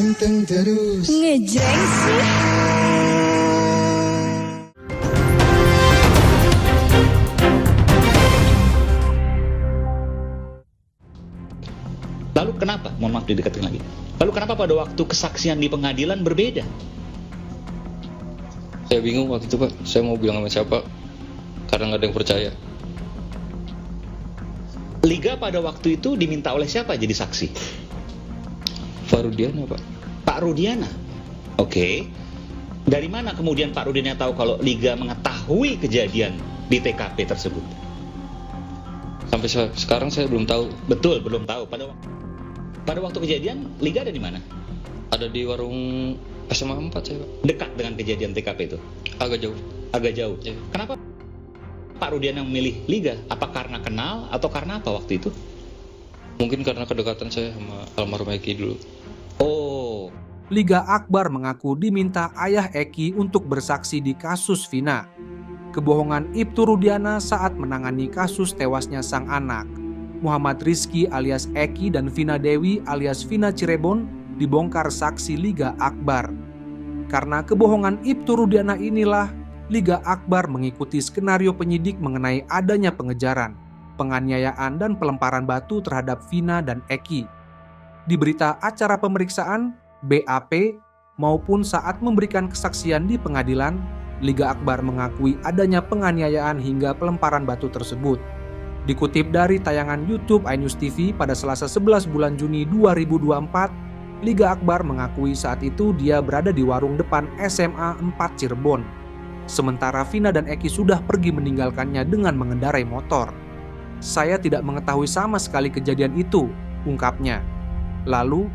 Panteng terus. Ngejreng sih. Lalu kenapa? Mohon maaf didekatin lagi. Lalu kenapa pada waktu kesaksian di pengadilan berbeda? Saya bingung waktu itu, Pak. Saya mau bilang sama siapa karena nggak ada yang percaya. Liga pada waktu itu diminta oleh siapa jadi saksi? Farudiana, Pak. Pak Rudiana. Oke. Dari mana kemudian Pak Rudiana tahu kalau Liga mengetahui kejadian di TKP tersebut? Sampai sekarang saya belum tahu. Betul, belum tahu. Pada waktu kejadian, Liga ada di mana? Ada di warung SMA 4 saya, Pak. Dekat dengan kejadian TKP itu? Agak jauh. Agak jauh. Iya. Kenapa Pak Rudiana memilih Liga? Apa karena kenal atau karena apa waktu itu? Mungkin karena kedekatan saya sama almarhum Eki dulu. Oh, Liga Akbar mengaku diminta ayah Eki untuk bersaksi di kasus Vina. Kebohongan Ibtu Rudiana saat menangani kasus tewasnya sang anak, Muhammad Rizky alias Eki dan Vina Dewi alias Vina Cirebon, dibongkar saksi Liga Akbar. Karena kebohongan Ibtu Rudiana inilah, Liga Akbar mengikuti skenario penyidik mengenai adanya pengejaran, penganiayaan dan pelemparan batu terhadap Vina dan Eki. Di berita acara pemeriksaan, BAP, maupun saat memberikan kesaksian di pengadilan, Liga Akbar mengakui adanya penganiayaan hingga pelemparan batu tersebut. Dikutip dari tayangan YouTube iNews TV pada Selasa 11 bulan Juni 2024, Liga Akbar mengakui saat itu dia berada di warung depan SMA 4 Cirebon. Sementara Vina dan Eki sudah pergi meninggalkannya dengan mengendarai motor. Saya tidak mengetahui sama sekali kejadian itu, ungkapnya. Lalu,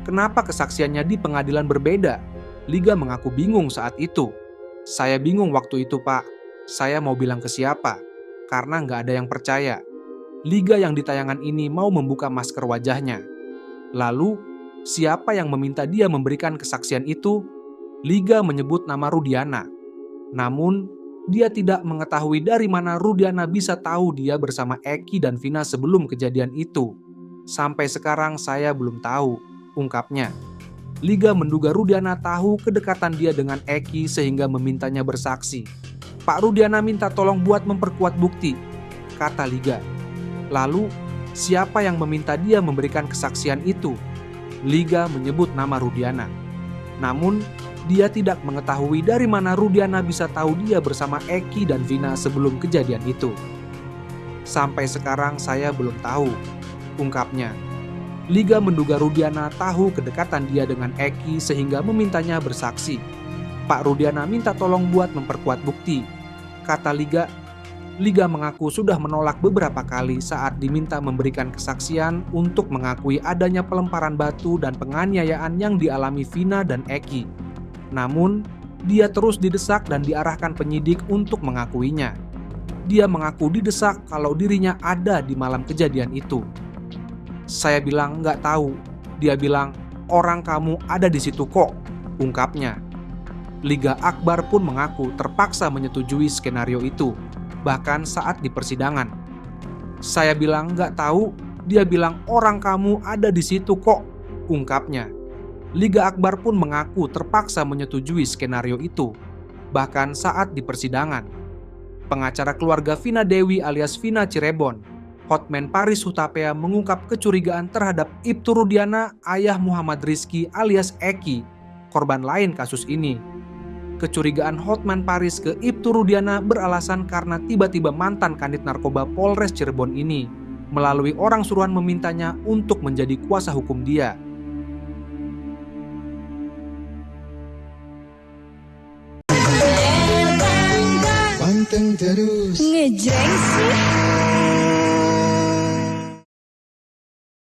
kenapa kesaksiannya di pengadilan berbeda? Liga mengaku bingung saat itu. Saya bingung waktu itu, Pak. Saya mau bilang ke siapa? Karena nggak ada yang percaya. Liga yang di tayangan ini mau membuka masker wajahnya. Lalu, siapa yang meminta dia memberikan kesaksian itu? Liga menyebut nama Rudiana. Namun, dia tidak mengetahui dari mana Rudiana bisa tahu dia bersama Eki dan Vina sebelum kejadian itu. Sampai sekarang saya belum tahu, ungkapnya. Liga menduga Rudiana tahu kedekatan dia dengan Eki sehingga memintanya bersaksi. Pak Rudiana minta tolong buat memperkuat bukti, kata Liga. Lalu, siapa yang meminta dia memberikan kesaksian itu? Liga menyebut nama Rudiana. Namun, dia tidak mengetahui dari mana Rudiana bisa tahu dia bersama Eki dan Vina sebelum kejadian itu. Sampai sekarang saya belum tahu, ungkapnya. Liga menduga Rudiana tahu kedekatan dia dengan Eki sehingga memintanya bersaksi. Pak Rudiana minta tolong buat memperkuat bukti, kata Liga. Liga mengaku sudah menolak beberapa kali saat diminta memberikan kesaksian untuk mengakui adanya pelemparan batu dan penganiayaan yang dialami Vina dan Eki. Namun, dia terus didesak dan diarahkan penyidik untuk mengakuinya. Dia mengaku didesak kalau dirinya ada di malam kejadian itu. Saya bilang nggak tahu. Dia bilang, orang kamu ada di situ kok, ungkapnya. Liga Akbar pun mengaku terpaksa menyetujui skenario itu, bahkan saat di persidangan. Saya bilang nggak tahu. Dia bilang orang kamu ada di situ kok, ungkapnya. Liga Akbar pun mengaku terpaksa menyetujui skenario itu, bahkan saat di persidangan. Pengacara keluarga Vina Dewi alias Vina Cirebon, Hotman Paris Hutapea, mengungkap kecurigaan terhadap Ibtu Rudiana, ayah Muhammad Rizky alias Eki, korban lain kasus ini. Kecurigaan Hotman Paris ke Ibtu Rudiana beralasan karena tiba-tiba mantan Kanit Narkoba Polres Cirebon ini melalui orang suruhan memintanya untuk menjadi kuasa hukum dia. Panteng terus. Ngejreng sih.